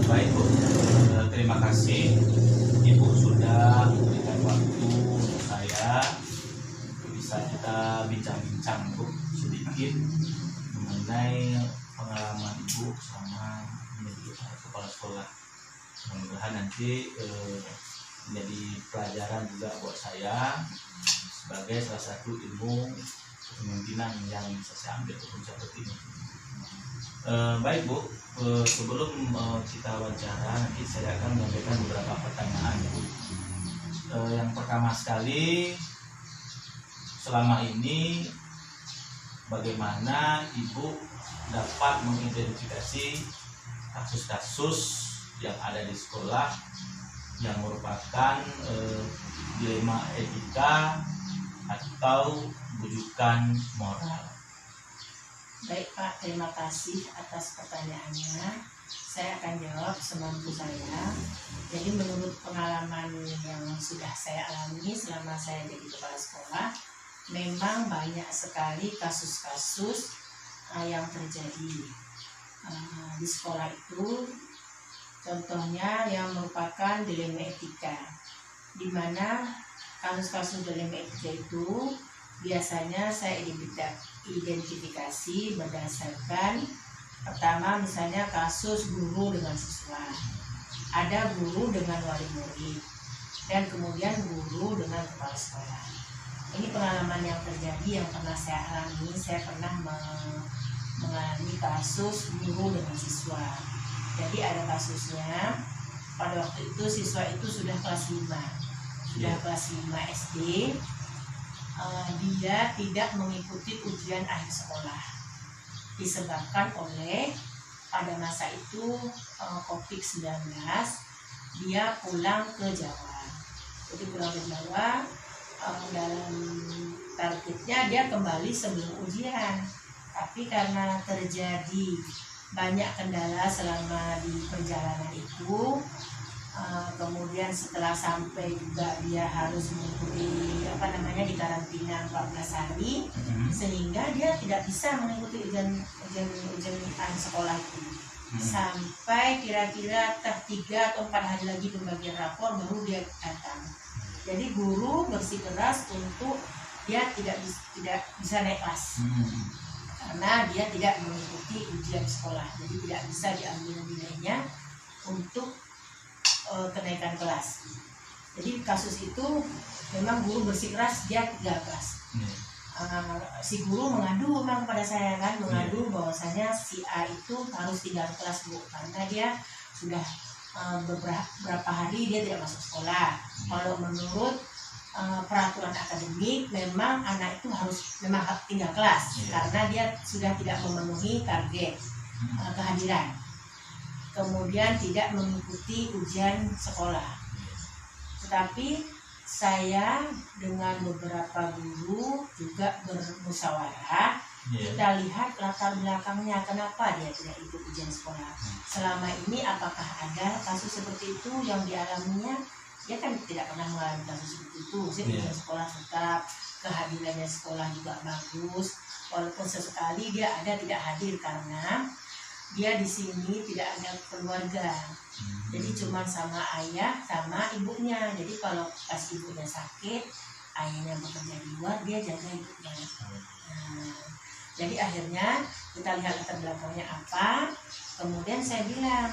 Baik Bu, terima kasih Ibu sudah memberikan waktu untuk saya bisa kita bincang-bincang Bu sedikit mengenai pengalaman Ibu sama menjadi kepala sekolah. Mudah-mudahan nanti menjadi pelajaran juga buat saya sebagai salah satu ilmu kepemimpinan yang bisa saya ambil untuk seperti ini. Baik Bu, sebelum kita wawancara nanti saya akan menyampaikan beberapa pertanyaan Bu. Yang pertama sekali, selama ini bagaimana Ibu dapat mengidentifikasi kasus-kasus yang ada di sekolah yang merupakan dilema etika atau bujukan moral? Baik Pak, terima kasih atas pertanyaannya. Saya akan jawab semampu saya. Jadi menurut pengalaman yang sudah saya alami selama saya jadi kepala sekolah, memang banyak sekali kasus-kasus yang terjadi di sekolah itu. Contohnya yang merupakan dilema etika, di mana kasus-kasus dilema etika itu biasanya saya identifikasi berdasarkan pertama misalnya kasus guru dengan siswa, ada guru dengan wali murid, dan kemudian guru dengan kepala sekolah. Ini pengalaman yang terjadi yang pernah saya alami. Saya pernah mengalami kasus guru dengan siswa. Jadi ada kasusnya pada waktu itu siswa itu sudah kelas 5 SD. Dia tidak mengikuti ujian akhir sekolah disebabkan oleh pada masa itu COVID-19. Dia pulang ke Jawa. Jadi pulang ke Jawa, dalam targetnya dia kembali sebelum ujian, tapi karena terjadi banyak kendala selama di perjalanan itu, kemudian setelah sampai juga dia harus mengikuti di karantina 14 hari, sehingga dia tidak bisa mengikuti ujian akhir sekolah itu sampai kira-kira 3 atau 4 hari lagi pembagian rapor baru dia datang. Jadi guru bersikeras untuk dia tidak bisa naik kelas karena dia tidak mengikuti ujian sekolah, jadi tidak bisa diambil nilainya untuk kenaikan kelas. Jadi kasus itu memang guru bersikeras dia 3 kelas. Si guru mengadu memang kepada saya mengadu bahwasanya si A itu harus 3 kelas Bu, karena dia sudah beberapa hari dia tidak masuk sekolah. Kalau menurut peraturan akademik memang anak itu harus memang tinggal kelas karena dia sudah tidak memenuhi target kehadiran, kemudian tidak mengikuti ujian sekolah. Tetapi saya dengan beberapa guru juga bermusyawarah, kita lihat latar belakangnya kenapa dia tidak ikut ujian sekolah. Selama ini apakah ada kasus seperti itu yang dialaminya? Dia kan tidak pernah mengalami kasus seperti itu. Ujian sekolah tetap, kehadirannya sekolah juga bagus, walaupun sesekali dia ada tidak hadir karena dia di sini tidak ada keluarga. Jadi cuma sama ayah sama ibunya. Jadi kalau pas ibunya sakit, ayahnya bekerja di luar, dia jaga ibunya. Jadi akhirnya kita lihat latar belakangnya apa. Kemudian saya bilang,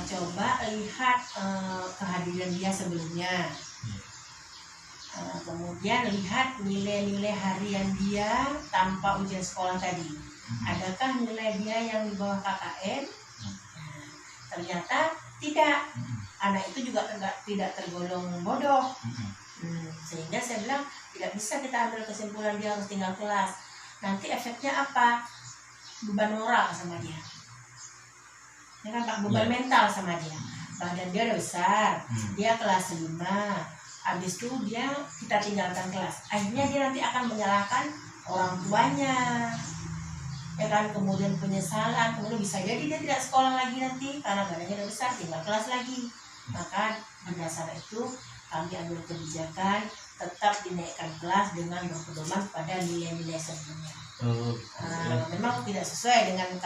coba lihat kehadiran dia sebelumnya. Kemudian lihat nilai-nilai harian dia tanpa ujian sekolah tadi. Adakah nilai dia yang di bawah KKM? Ternyata tidak. Anak itu juga tidak tergolong bodoh. Sehingga saya bilang tidak bisa kita ambil kesimpulan dia harus tinggal kelas. Nanti efeknya apa? Beban moral sama dia. Ya kan Pak, beban mental sama dia. Badan dia udah besar, dia kelas 5. Habis itu kita tinggalkan kelas. Akhirnya dia nanti akan menyalahkan orang tuanya. Ya kan, kemudian penyesalan, kemudian bisa jadi dia tidak sekolah lagi nanti karena badannya udah besar, tinggal kelas lagi. Maka berdasarkan itu kami ambil kebijakan tetap dinaikkan kelas dengan berpedoman pada nilai-nilai sebelumnya. Memang tidak sesuai dengan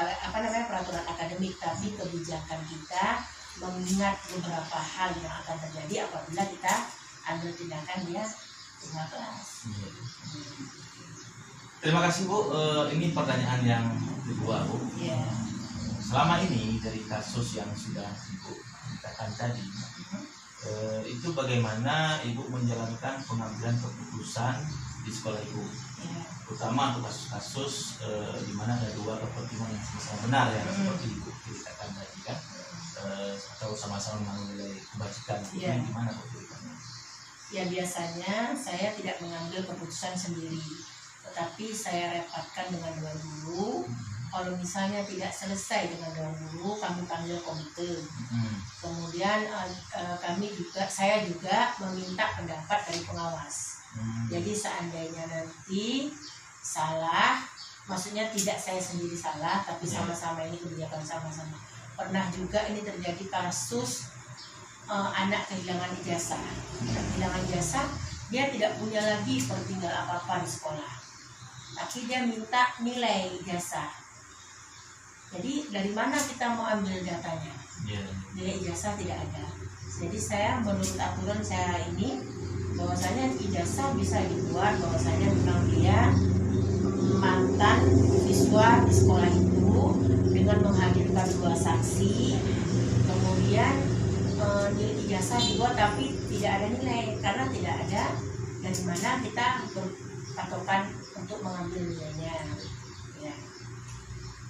peraturan akademik, tapi kebijakan kita mengingat beberapa hal yang akan terjadi apabila kita ambil tindakan dia tinggal kelas. Terima kasih Bu. Ini pertanyaan yang kedua Bu. Yeah. Selama ini dari kasus yang sudah Ibu ceritakan tadi, itu bagaimana Ibu menjalankan pengambilan keputusan di sekolah Ibu, terutama untuk kasus-kasus di mana ada dua kepentingan yang sama benar ya, seperti Ibu ceritakan tadi kan, atau sama-sama mengandung nilai kebajikan. Ini gimana Bu ceritanya? Ya biasanya saya tidak mengambil keputusan sendiri, tetapi saya rapatkan dengan dewan guru. Kalau misalnya tidak selesai dengan dewan guru, kami panggil komite. Kemudian saya juga meminta pendapat dari pengawas. Jadi seandainya nanti salah, maksudnya tidak saya sendiri salah, tapi sama-sama ini kebijakan sama-sama. Pernah juga ini terjadi kasus anak kehilangan ijazah. Kehilangan ijazah, dia tidak punya lagi pertinggal apa-apa di sekolah, tapi dia minta nilai ijazah. Jadi dari mana kita mau ambil datanya? Nilai ijazah tidak ada. Jadi saya menurut aturan saya ini, bahwasanya ijazah bisa dibuat bahwasanya memang dia mantan siswa di sekolah itu dengan menghadirkan 2 saksi. Kemudian nilai ijazah dibuat tapi tidak ada nilai, karena tidak ada dari mana kita berpatokan untuk mengambil nilainya. Ya.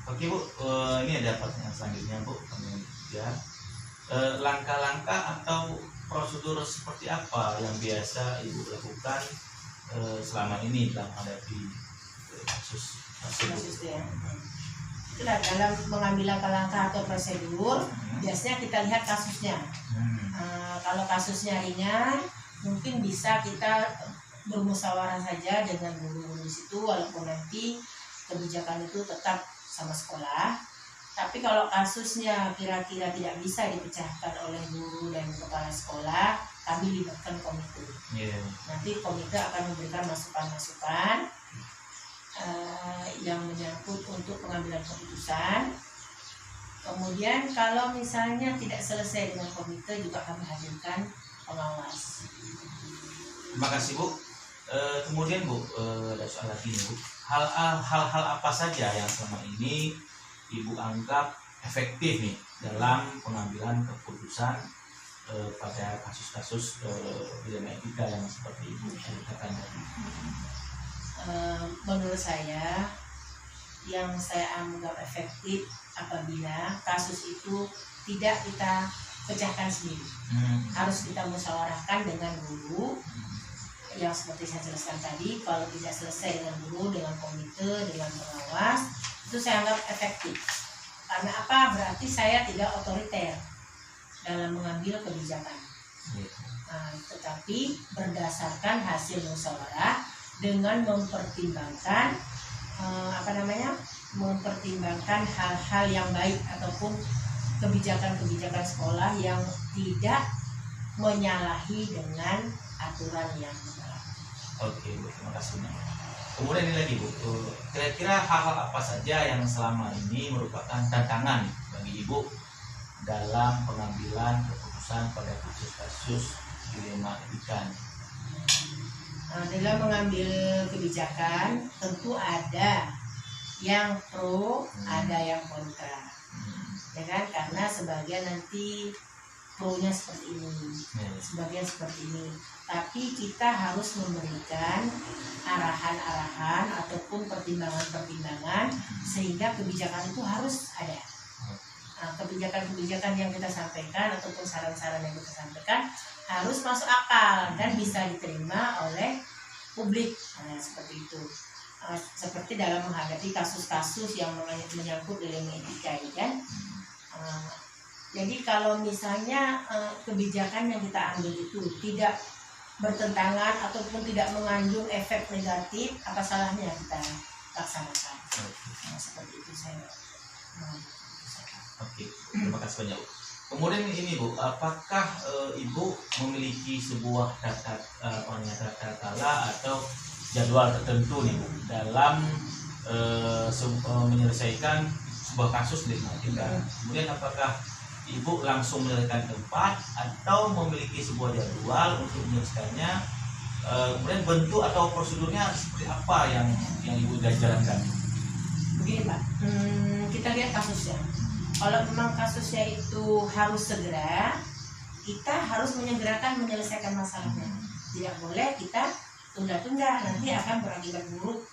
Oke Bu, ini ada pertanyaan selanjutnya Bu. Langkah-langkah atau prosedur seperti apa yang biasa Ibu lakukan selama ini dalam menghadapi kasus ya. Itulah dalam mengambil langkah-langkah atau prosedur, biasanya kita lihat kasusnya. Kalau kasusnya ringan, mungkin bisa kita bermusyawarah saja dengan guru-guru di situ, walaupun nanti kebijakan itu tetap sama sekolah. Tapi kalau kasusnya kira-kira tidak bisa dipecahkan oleh guru dan kepala sekolah, kami libatkan komite. Nanti komite akan memberikan masukan-masukan yang menyangkut untuk pengambilan keputusan. Kemudian kalau misalnya tidak selesai dengan komite, juga kami hadirkan pengawas. Terima kasih Bu. Kemudian Bu, ada soal lagi nih Bu. Hal-hal apa saja yang selama ini Ibu anggap efektif nih dalam pengambilan keputusan pada kasus-kasus dilema etika yang seperti Ibu ceritakan tadi? Menurut saya, yang saya anggap efektif apabila kasus itu tidak kita pecahkan sendiri, harus kita musyawarahkan dengan guru. Yang seperti saya jelaskan tadi, kalau tidak selesai dengan guru, dengan komite, dengan pengawas, itu saya anggap efektif. Karena apa? Berarti saya tidak otoriter dalam mengambil kebijakan. Tetapi berdasarkan hasil musyawarah dengan mempertimbangkan mempertimbangkan hal-hal yang baik ataupun kebijakan-kebijakan sekolah yang tidak menyalahi dengan aturan yang berlaku. Oke Bu, terima kasih. Kemudian ini lagi Bu, kira-kira hal-hal apa saja yang selama ini merupakan tantangan bagi Ibu dalam pengambilan keputusan pada kasus-kasus dilema etika? Dalam mengambil kebijakan tentu ada yang pro, ada yang kontra, ya kan? Karena sebagian nanti pro-nya seperti ini, sebagian seperti ini. Tapi kita harus memberikan arahan-arahan ataupun pertimbangan-pertimbangan sehingga kebijakan itu harus ada. Kebijakan-kebijakan yang kita sampaikan ataupun saran-saran yang kita sampaikan harus masuk akal dan bisa diterima oleh publik. Seperti itu. Seperti dalam menghadapi kasus-kasus yang menyangkut dilema etika ini kan. Jadi kalau misalnya kebijakan yang kita ambil itu tidak bertentangan ataupun tidak mengandung efek negatif, apa salahnya kita laksanakan? Seperti itu saya. Oke, terima kasih banyak. Kemudian ini Bu, apakah Ibu memiliki sebuah tata tala atau jadwal tertentu nih Bu dalam menyelesaikan sebuah kasus di matematika? Kemudian apakah Ibu langsung menyelesaikan tempat atau memiliki sebuah jadwal untuk menyelesaikannya? Kemudian bentuk atau prosedurnya seperti apa yang Ibu jalankan? Begini Pak, kita lihat kasusnya. Kalau memang kasusnya itu harus segera, kita harus menyegerakan menyelesaikan masalahnya. Tidak boleh kita tunda-tunda, nanti akan berakibat buruk.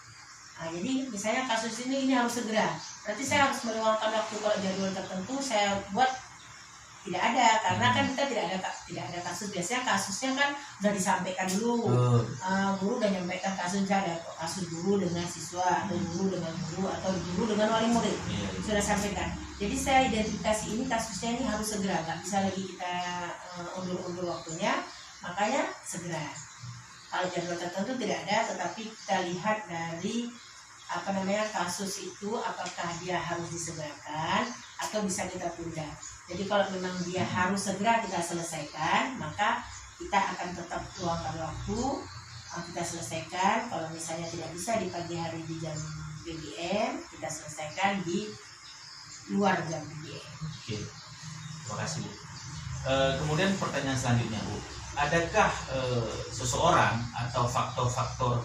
Nah, jadi misalnya kasus ini harus segera, berarti saya harus meluangkan waktu. Kalau jadwal tertentu saya buat tidak ada, karena kan kita tidak ada kasus. Biasanya kasusnya kan udah disampaikan dulu, guru udah nyampaikan kasusnya, ada kasus guru dengan siswa atau guru dengan guru atau guru dengan wali murid, sudah sampaikan. Jadi saya identifikasi ini kasusnya ini harus segera, nggak bisa lagi kita undur-undur waktunya, makanya segera. Kalau jadwal tertentu tidak ada, tetapi kita lihat dari kasus itu apakah dia harus disegerakan atau bisa kita tunda. Jadi kalau memang dia harus segera kita selesaikan, maka kita akan tetap luangkan waktu, kita selesaikan. Kalau misalnya tidak bisa di pagi hari di jam BBM, kita selesaikan di luar jam BBM. Oke, terima kasih Bu. Kemudian pertanyaan selanjutnya Bu, adakah seseorang atau faktor-faktor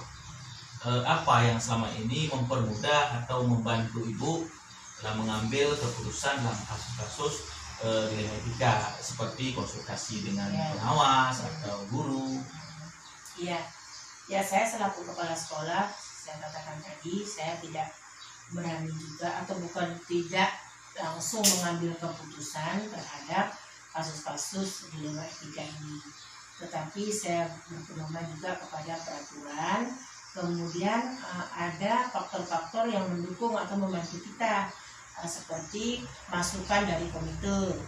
apa yang selama ini mempermudah atau membantu Ibu dalam mengambil keputusan dalam kasus-kasus dilematika seperti konsultasi dengan pengawas atau guru? Iya, ya saya selaku kepala sekolah, saya katakan tadi, saya tidak berani juga atau bukan tidak langsung mengambil keputusan terhadap kasus-kasus dilematika ini, tetapi saya berpedoman juga kepada peraturan. Kemudian ada faktor-faktor yang mendukung atau membantu kita, seperti masukan dari komite,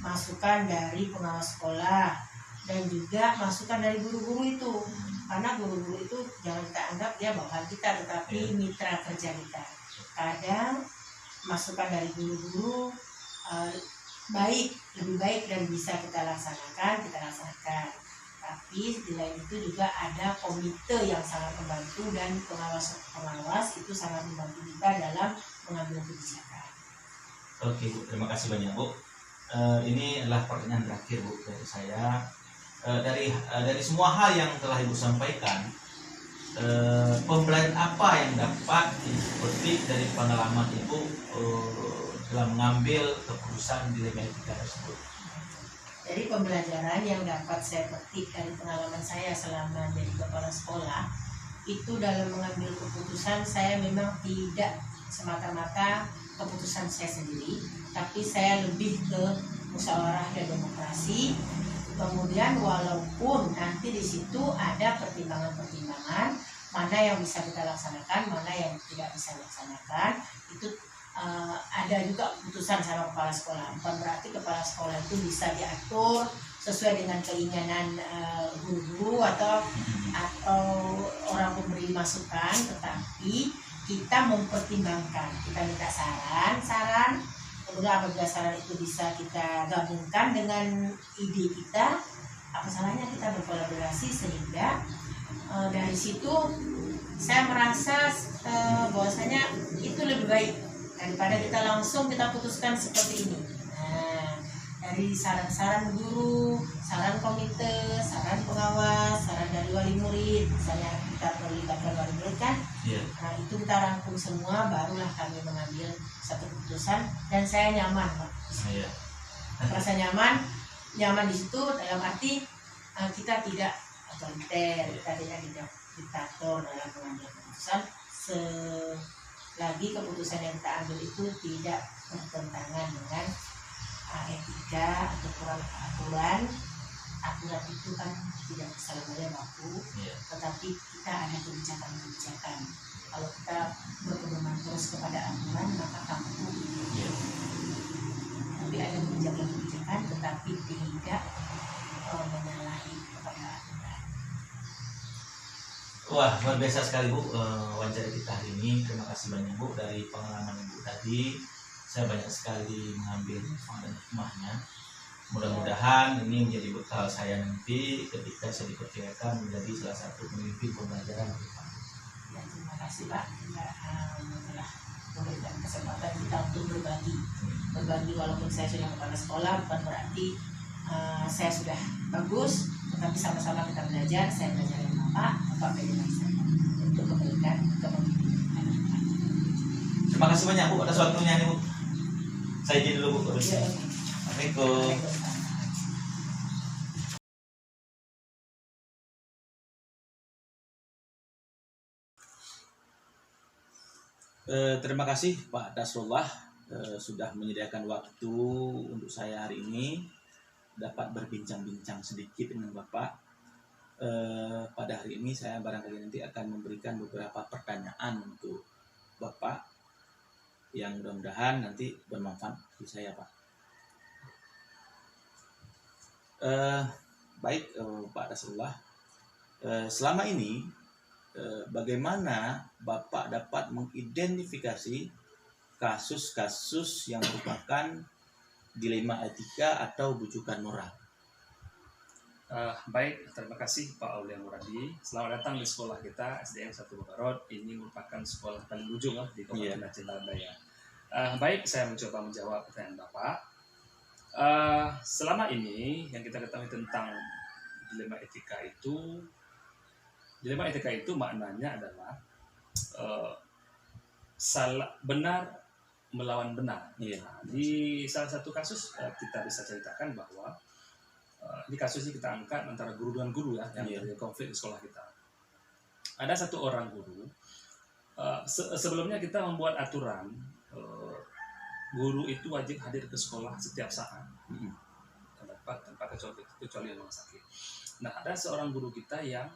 masukan dari pengawas sekolah, dan juga masukan dari guru-guru itu. Karena guru-guru itu jangan kita anggap dia bawahan kita, tetapi mitra kerja kita. Kadang masukan dari guru-guru lebih baik dan bisa kita laksanakan. Tapi di lain itu juga ada komite yang sangat membantu, dan pengawas itu sangat membantu kita dalam mengambil kebijakan. Oke Bu, terima kasih banyak Bu. Ini adalah pertanyaan terakhir Bu dari saya. Dari semua hal yang telah Ibu sampaikan, pembelajaran apa yang dapat dipetik dari pengalaman Ibu dalam mengambil keputusan dilematika tersebut? Jadi pembelajaran yang dapat saya petik dari pengalaman saya selama jadi kepala sekolah, itu dalam mengambil keputusan saya memang tidak semata-mata keputusan saya sendiri, tapi saya lebih ke musyawarah dan demokrasi. Kemudian walaupun nanti di situ ada pertimbangan-pertimbangan, mana yang bisa kita laksanakan, mana yang tidak bisa laksanakan, itu ada juga keputusan sama kepala sekolah. Bukan berarti kepala sekolah itu bisa diatur sesuai dengan keinginan guru-guru atau orang pemberi masukan, tetapi kita mempertimbangkan, kita minta saran, kemudian apabila saran itu bisa kita gabungkan dengan ide kita, apa salahnya kita berkolaborasi, sehingga dari situ saya merasa bahwasanya itu lebih baik daripada kita langsung kita putuskan seperti ini. Nah, dari saran-saran guru, saran komite, saran pengawas, saran dari wali murid, misalnya kita terlibatkan wali murid kan, nah itu kita rangkum semua, barulah kami mengambil satu keputusan, dan saya nyaman Pak. Merasa nyaman di situ dalam arti kita tidak otoriter, kita tidak diktator dalam mengambil keputusan, lagi keputusan yang kita ambil itu tidak bertentangan dengan etika atau aturan itu kan tidak bisa boleh baku, tetapi kita ada kebijakan. Kalau kita berpedoman terus kepada aturan, maka kamu tapi ada kebijakan tetapi tidak menyalahi kepada aturan. Wah, luar biasa sekali Bu wawancara kita hari ini. Terima kasih banyak Bu dari pengalaman Ibu tadi. Saya banyak sekali mengambil hikmah dan hikmahnya. Mudah-mudahan ini menjadi bekal saya nanti ketika saya dipercayakan menjadi salah satu pemimpin pembelajaran di depan. Ya, terima kasih Pak juga telah memberikan kesempatan kita untuk berbagi walaupun saya sudah kepala sekolah bukan berarti saya sudah bagus, tetapi sama-sama kita belajar. Saya belajar dari Bapak belajar dari saya untuk kebaikan kepemimpinan. Terima kasih banyak Bu atas waktunya nih Bu. Saya izin dulu Bu. Ya, Assalamualaikum. Terima kasih Pak Nasrullah sudah menyediakan waktu untuk saya hari ini dapat berbincang-bincang sedikit dengan Bapak. Pada hari ini saya barangkali nanti akan memberikan beberapa pertanyaan untuk Bapak yang mudah-mudahan nanti bermanfaat bagi saya Pak. Baik Pak Nasrullah, selama ini bagaimana Bapak dapat mengidentifikasi kasus-kasus yang merupakan dilema etika atau bujukan moral? Baik, terima kasih Pak Aulia Muradi. Selamat datang di sekolah kita SDN 1 Bakarot. Ini merupakan sekolah paling ujung di Kabupaten Aceh Daya. Baik, saya mencoba menjawab pertanyaan Bapak. Selama ini yang kita ketahui tentang dilema etika itu maknanya adalah benar melawan benar. Nah, di salah satu kasus kita bisa ceritakan bahwa ini kasusnya kita angkat antara guru dengan guru ya, yang terjadi konflik di sekolah kita. Ada satu orang guru, sebelumnya kita membuat aturan guru itu wajib hadir ke sekolah setiap saat, tanpa kecuali memang sakit. Nah, ada seorang guru kita yang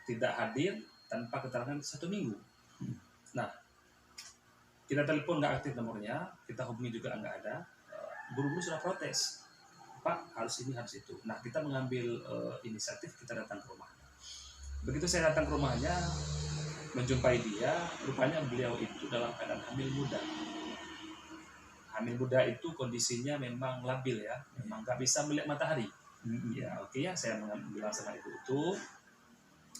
tidak hadir tanpa keterangan 1 minggu. Nah, kita telepon nggak aktif nomornya, kita hubungi juga nggak ada. Guru-guru sudah protes, Pak harus ini harus itu. Nah, kita mengambil inisiatif, kita datang ke rumahnya. Begitu saya datang ke rumahnya, menjumpai dia, rupanya beliau itu dalam keadaan hamil muda. Hamil muda itu kondisinya memang labil ya, memang nggak bisa melihat matahari. Ya oke ya, saya bilang sama ibu itu,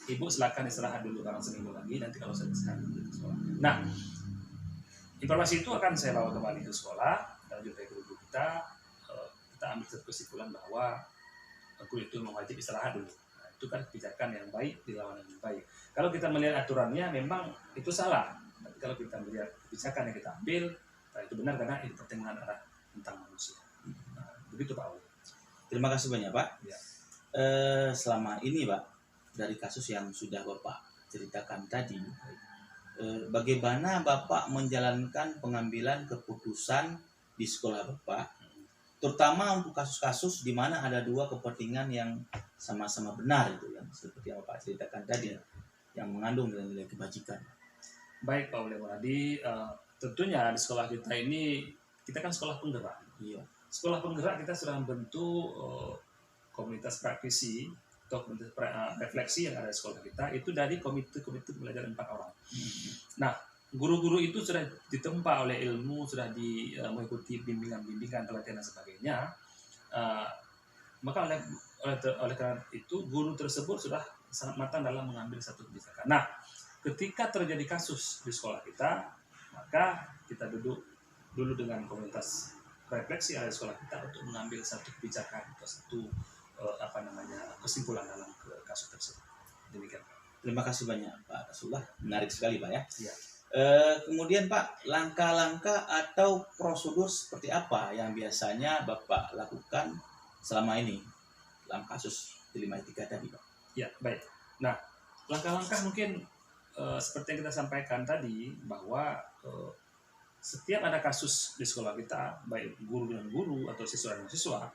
Ibu silakan istirahat dulu karena seminggu lagi, nanti kalau saya bisa ke sekolah. Nah, informasi itu akan saya bawa kembali ke sekolah dan juga guru kita ambil kesimpulan bahwa guru itu wajib istirahat dulu. Nah, itu kan kebijakan yang baik, dilawan yang baik. Kalau kita melihat aturannya memang itu salah, tapi kalau kita melihat kebijakan yang kita ambil, nah, itu benar karena itu pertimbangan arah tentang manusia. Nah, begitu Pak Auli. Terima kasih banyak Pak. Ya. Selama ini Pak, dari kasus yang sudah Bapak ceritakan tadi, bagaimana Bapak menjalankan pengambilan keputusan di sekolah Bapak, terutama untuk kasus-kasus di mana ada 2 kepentingan yang sama-sama benar itu yang seperti yang Bapak ceritakan tadi, yang mengandung nilai kebajikan. Baik Pak Aulia Muradi, tentunya di sekolah kita ini, kita kan sekolah penggerak. Iya. Sekolah penggerak kita sudah membentuk komunitas praktisi atau komunitas refleksi yang ada di sekolah kita, itu dari komite belajar 4 orang. Nah, guru-guru itu sudah ditempa oleh ilmu, sudah mengikuti bimbingan, pelatihan dan sebagainya. Maka oleh karena itu guru tersebut sudah sangat matang dalam mengambil satu kebijakan. Nah, ketika terjadi kasus di sekolah kita, maka kita duduk dulu dengan komunitas refleksi ada di sekolah kita untuk mengambil satu kebijakan atau satu kesimpulan dalam kasus tersebut. Demikian. Terima kasih banyak Pak Nasrullah, menarik sekali Pak ya. Ya. Kemudian Pak, langkah-langkah atau prosedur seperti apa yang biasanya Bapak lakukan selama ini dalam kasus dilema etika tadi Pak? Ya, baik. Nah, langkah-langkah mungkin seperti yang kita sampaikan tadi, bahwa setiap ada kasus di sekolah kita, baik guru dengan guru atau siswa dengan siswa,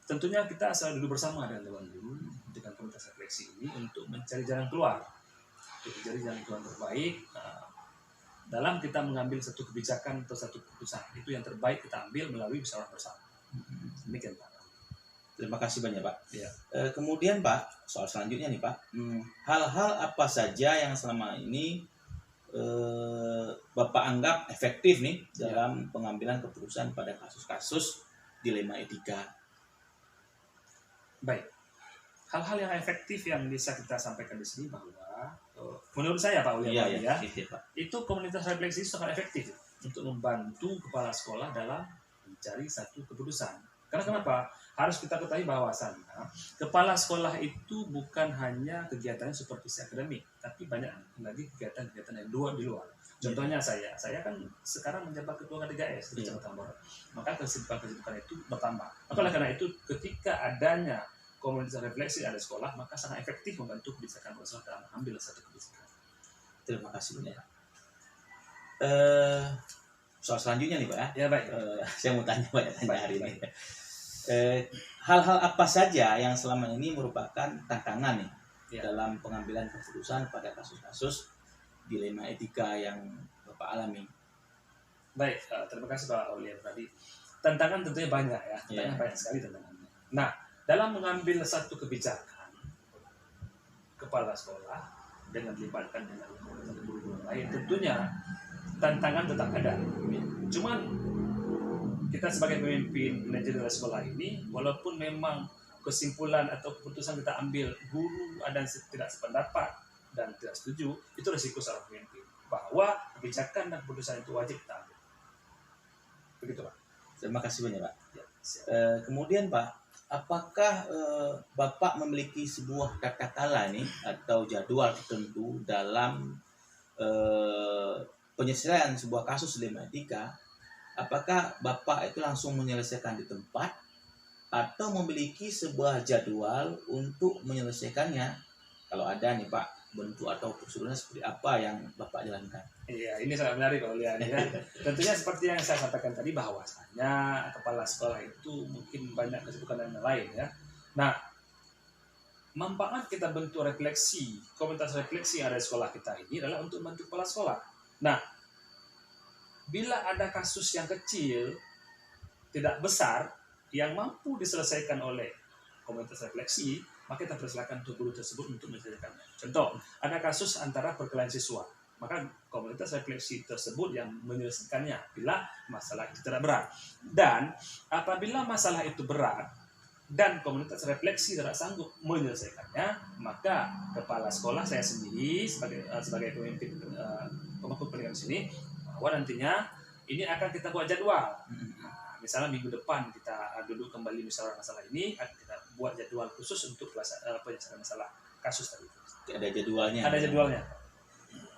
tentunya kita selalu duduk bersama dengan dewan guru, dengan komunitas refleksi ini untuk mencari jalan keluar, terbaik dalam kita mengambil satu kebijakan atau satu keputusan. Itu yang terbaik kita ambil melalui musyawarah bersama. Demikian Pak. Terima kasih banyak Pak. Ya. Kemudian Pak, soal selanjutnya nih Pak, hal-hal apa saja yang selama ini Bapak anggap efektif nih dalam pengambilan keputusan pada kasus-kasus dilema etika. Baik, hal-hal yang efektif yang bisa kita sampaikan di sini bahwa menurut saya Pak William Iya, Pak. itu komunitas refleksi sangat efektif untuk membantu kepala sekolah dalam mencari satu keputusan. Karena kenapa? Harus kita ketahui bahwasannya kepala sekolah itu bukan hanya kegiatannya supervisi akademik, tapi banyak lagi kegiatan-kegiatan yang di luar. Contohnya saya kan sekarang menjabat ketua K3S di Kecamatan Borok. Maka kesibukan-kesibukan itu bertambah. Oleh karena itu, ketika adanya komunitas refleksi ada sekolah, maka sangat efektif membantu kebijakan sekolah dalam mengambil satu kebijakan. Terima kasih banyak. Soal selanjutnya nih Pak ya. Ya baik. Saya mau tanya hari ini. Hal-hal apa saja yang selama ini merupakan tantangan nih dalam pengambilan keputusan pada kasus-kasus dilema etika yang Bapak alami? Baik, terima kasih Pak William tadi. Tantangan tentunya banyak ya, tantangan banyak sekali tantangannya. Nah, dalam mengambil satu kebijakan, kepala sekolah dengan dilibatkan dengan guru-guru lain, tentunya tantangan tetap ada. Cuman kita sebagai pemimpin manajerial sekolah ini, walaupun memang kesimpulan atau keputusan kita ambil guru ada yang tidak sependapat dan tidak setuju, itu risiko seorang pemimpin bahwa kebijakan dan keputusan itu wajib kita ambil. Begitu Pak. Terima kasih banyak Pak. Ya, kemudian Pak, apakah Bapak memiliki sebuah kata-kata nih atau jadwal tertentu dalam penyelesaian sebuah kasus dilema etika? Apakah Bapak itu langsung menyelesaikan di tempat atau memiliki sebuah jadwal untuk menyelesaikannya? Kalau ada nih Pak, bentuk atau prosedurnya seperti apa yang Bapak jalankan? Iya, ini sangat menarik Pak Ulian ya. Tentunya seperti yang saya sampaikan tadi bahwasanya kepala sekolah itu mungkin banyak kesibukan dan lain ya. Nah, manfaat kita bentuk refleksi, komunitas refleksi yang ada di sekolah kita ini adalah untuk membantu kepala sekolah. Nah, bila ada kasus yang kecil, tidak besar, yang mampu diselesaikan oleh komunitas refleksi, maka kita persilakan untuk guru tersebut untuk menyelesaikannya. Contoh, ada kasus antara perkelahian siswa, maka komunitas refleksi tersebut yang menyelesaikannya bila masalah itu tidak berat. Dan apabila masalah itu berat dan komunitas refleksi tidak sanggup menyelesaikannya, maka kepala sekolah saya sendiri sebagai pemimpin pemangku pendidikan sini, bahwa nantinya ini akan kita buat jadwal. Nah, misalnya minggu depan kita duduk kembali musyawarah masalah ini, akan kita buat jadwal khusus untuk penyelesaian masalah kasus tadi. Ada jadwalnya. Ada jadwalnya.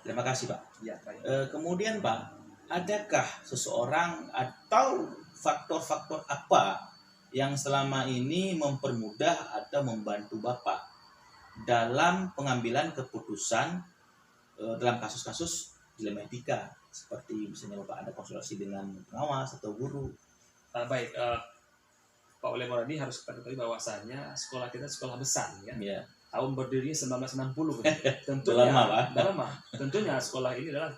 Terima kasih Pak. Ya, baik. Kemudian Pak, adakah seseorang atau faktor-faktor apa yang selama ini mempermudah atau membantu Bapak dalam pengambilan keputusan dalam kasus-kasus dilema etika? Seperti misalnya Bapak ada konsultasi dengan pengawas atau guru. Baik, Pak Oleh Moradi harus kita ketahui bahwasanya sekolah kita sekolah besar ya. Yeah. Tahun berdiri 1960. Tentunya lama, Pak. lama. Tentunya sekolah ini adalah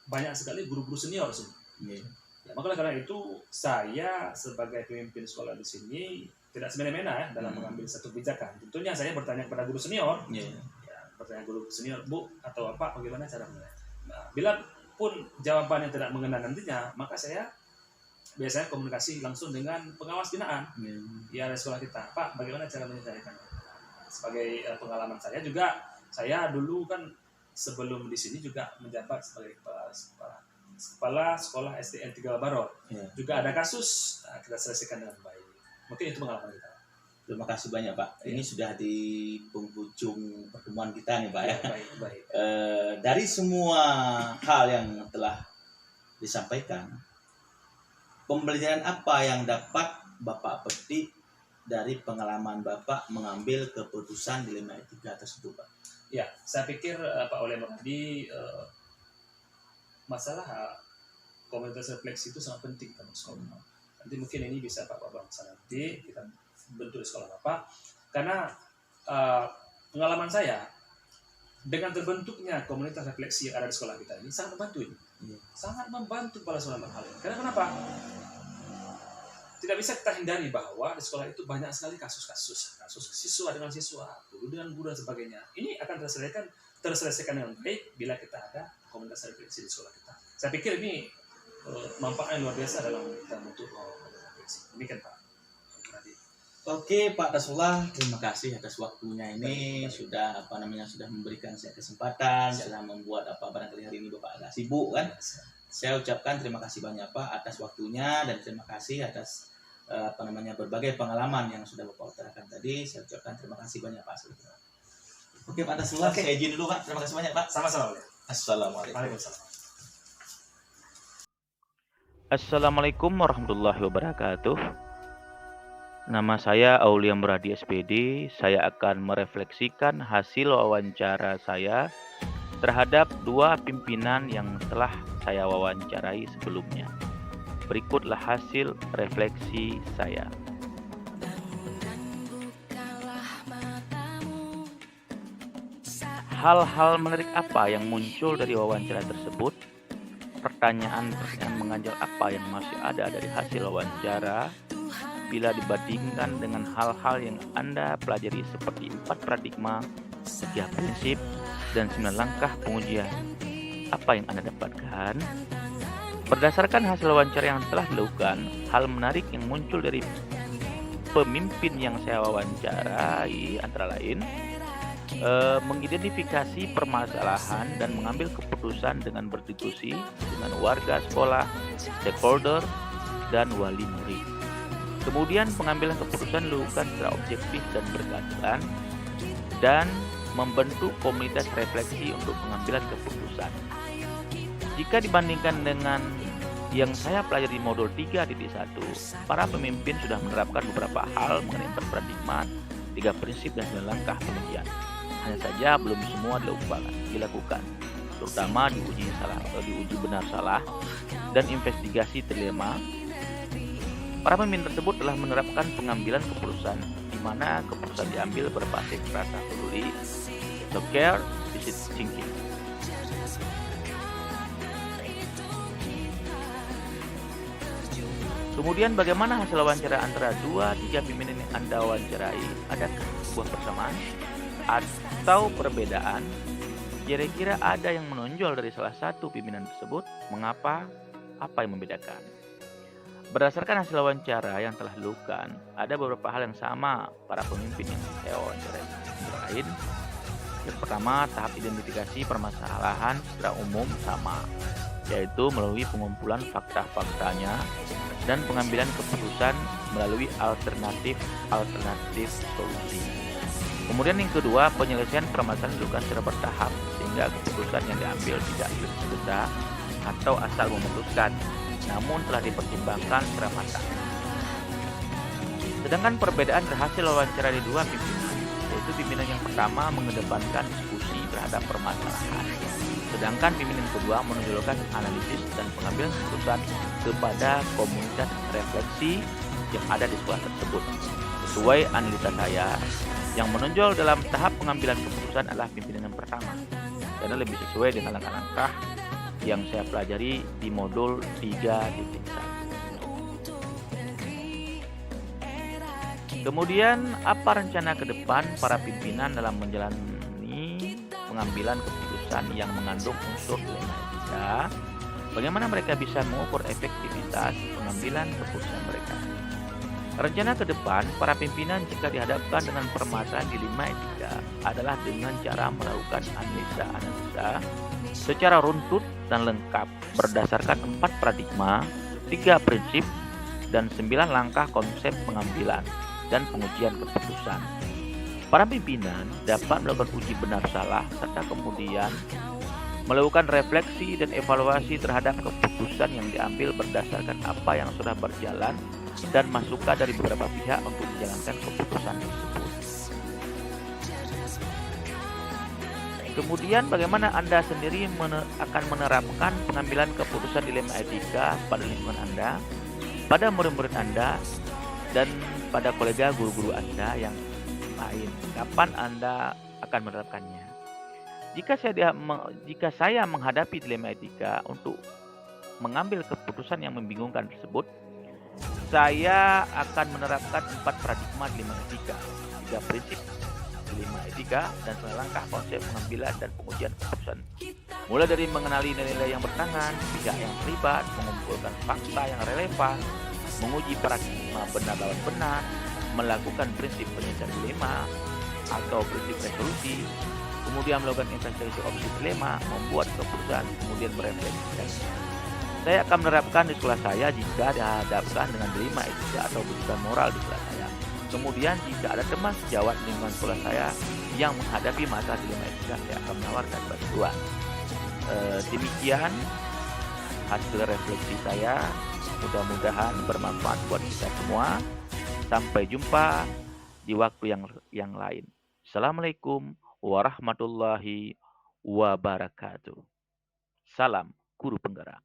banyak sekali guru-guru senior semua. Yeah. Ya, maka karena itu saya sebagai pemimpin sekolah di sini tidak semena-mena ya dalam mengambil satu kebijakan. Tentunya saya bertanya kepada guru senior. Yeah. Ya, bertanya guru senior, Bu atau Pak, bagaimana cara menilai? Nah, bila pun jawabannya tidak mengena nantinya, maka saya biasanya komunikasi langsung dengan pengawas binaan ya di sekolah kita. Pak, bagaimana cara menyelesaikan? Sebagai pengalaman saya juga, saya dulu kan sebelum di sini juga menjabat sebagai kepala sekolah SDN 3 Baror. Juga ada kasus, kita selesaikan dengan baik. Mungkin itu pengalaman kita. Terima kasih banyak Pak. Ini sudah di penghujung pertemuan kita nih Pak ya. Baik. Dari semua hal yang telah disampaikan, pembelajaran apa yang dapat Bapak petik dari pengalaman Bapak mengambil keputusan dilema etika tersebut Pak? Ya, saya pikir Pak Oleh Moradi, masalah komunitas refleksi itu sangat penting dalam sekolah. Nanti mungkin ini bisa Pak bangsa nanti kita bentuk di sekolah Bapak, karena pengalaman saya dengan terbentuknya komunitas refleksi yang ada di sekolah kita ini sangat membantu ini. Sangat membantu kepala sekolah dalam hal ini. Karena kenapa? Tidak bisa kita hindari bahwa di sekolah itu banyak sekali kasus siswa dengan siswa, guru dengan guru dan sebagainya. Ini akan terselesaikan dengan baik bila kita ada komunitas refleksi di sekolah kita. Saya pikir ini manfaatnya luar biasa dalam kita bentuk komunitas refleksi. Demikian Pak. Oke Pak Rasulullah, terima kasih atas waktunya ini, sudah sudah memberikan saya kesempatan, sudah membuat barangkali hari ini Bapak agak sibuk kan. Saya ucapkan terima kasih banyak Pak atas waktunya, dan terima kasih atas berbagai pengalaman yang sudah Bapak utarakan tadi. Saya ucapkan terima kasih banyak Pak. Oke Pak Rasulullah, saya izin dulu Pak. Terima kasih banyak Pak. Sama-sama. Assalamualaikum. Waalaikumsalam. Assalamualaikum warahmatullahi wabarakatuh. Nama saya Aulia Muradi SPD. Saya akan merefleksikan hasil wawancara saya terhadap dua pimpinan yang telah saya wawancarai sebelumnya. Berikutlah hasil refleksi saya. Hal-hal menarik apa yang muncul dari wawancara tersebut? Pertanyaan-pertanyaan mengganjal apa yang masih ada dari hasil wawancara bila dibandingkan dengan hal-hal yang Anda pelajari seperti 4 paradigma, 3 prinsip, dan 9 langkah pengujian? Apa yang Anda dapatkan? Berdasarkan hasil wawancara yang telah dilakukan, hal menarik yang muncul dari pemimpin yang saya wawancarai antara lain mengidentifikasi permasalahan dan mengambil keputusan dengan berdiskusi dengan warga sekolah, stakeholder, dan wali murid. Kemudian pengambilan keputusan dilakukan secara objektif dan berkeadilan, dan membentuk komunitas refleksi untuk pengambilan keputusan. Jika dibandingkan dengan yang saya pelajari di modul 3.1, para pemimpin sudah menerapkan beberapa hal mengenai 4 paradigma, 3 prinsip, dan 9 langkah pengujian. Hanya saja belum semua dilakukan, terutama diuji benar salah dan investigasi dilema. Para pemimpin tersebut telah menerapkan pengambilan keputusan, di mana keputusan diambil berbasis rasa peduli atau care decision thinking. Kemudian bagaimana hasil wawancara antara 2-3 pimpinan yang Anda wawancarai? Adakah sebuah persamaan atau perbedaan? Kira-kira ada yang menonjol dari salah satu pimpinan tersebut? Mengapa? Apa yang membedakan? Berdasarkan hasil wawancara yang telah dilakukan, ada beberapa hal yang sama para pemimpin yang saya wawancarai. Antara lain, yang pertama, tahap identifikasi permasalahan secara umum sama, yaitu melalui pengumpulan fakta-faktanya dan pengambilan keputusan melalui alternatif solusi. Kemudian yang kedua, penyelesaian permasalahan dilakukan secara bertahap sehingga keputusan yang diambil tidak tergesa atau asal memutuskan, namun telah dipertimbangkan secara matang. Sedangkan perbedaan hasil wawancara di dua pimpinan, yaitu pimpinan yang pertama mengedepankan diskusi terhadap permasalahan, sedangkan pimpinan kedua menonjolkan analisis dan pengambilan keputusan kepada komunitas refleksi yang ada di sekolah tersebut. Sesuai analisa saya, yang menonjol dalam tahap pengambilan keputusan adalah pimpinan yang pertama, karena lebih sesuai dengan langkah-langkah yang saya pelajari di modul 3.1. Kemudian, apa rencana ke depan para pimpinan dalam menjalani pengambilan keputusan yang mengandung unsur dilema etika? Bagaimana mereka bisa mengukur efektivitas pengambilan keputusan mereka? Rencana ke depan para pimpinan jika dihadapkan dengan permasalahan dilema etika adalah dengan cara melakukan analisa secara runtut dan lengkap berdasarkan 4 paradigma, 3 prinsip, dan 9 langkah konsep pengambilan dan pengujian keputusan. Para pimpinan dapat melakukan uji benar salah serta kemudian melakukan refleksi dan evaluasi terhadap keputusan yang diambil berdasarkan apa yang sudah berjalan dan masukan dari beberapa pihak untuk menjalankan keputusan tersebut. Kemudian bagaimana Anda sendiri akan menerapkan pengambilan keputusan dilema etika pada lingkungan Anda, pada murid-murid Anda, dan pada kolega guru-guru Anda yang lain? Kapan Anda akan menerapkannya? Jika saya menghadapi dilema etika untuk mengambil keputusan yang membingungkan tersebut, saya akan menerapkan 4 paradigma dilema etika, 3 prinsip dilema etika, dan 9 langkah konsep pengambilan dan pengujian keputusan. Mulai dari mengenali nilai-nilai yang bertentangan, pihak yang terlibat, mengumpulkan fakta yang relevan, menguji paradigma benar lawan benar, melakukan prinsip penyelesaian dilema atau prinsip resolusi, kemudian melakukan investigasi opsi dilema, membuat keputusan, kemudian merefleksikan. Saya akan menerapkan di sekolah saya jika dihadapkan dengan dilema etika atau keputusan moral di sekolah saya. Kemudian jika ada teman sejawat di lingkungan sekolah saya yang menghadapi masalah dilema etika, saya akan menawarkan bantuan. Demikian hasil refleksi saya, mudah-mudahan bermanfaat buat kita semua. Sampai jumpa di waktu yang lain. Assalamualaikum warahmatullahi wabarakatuh. Salam Guru Penggerak.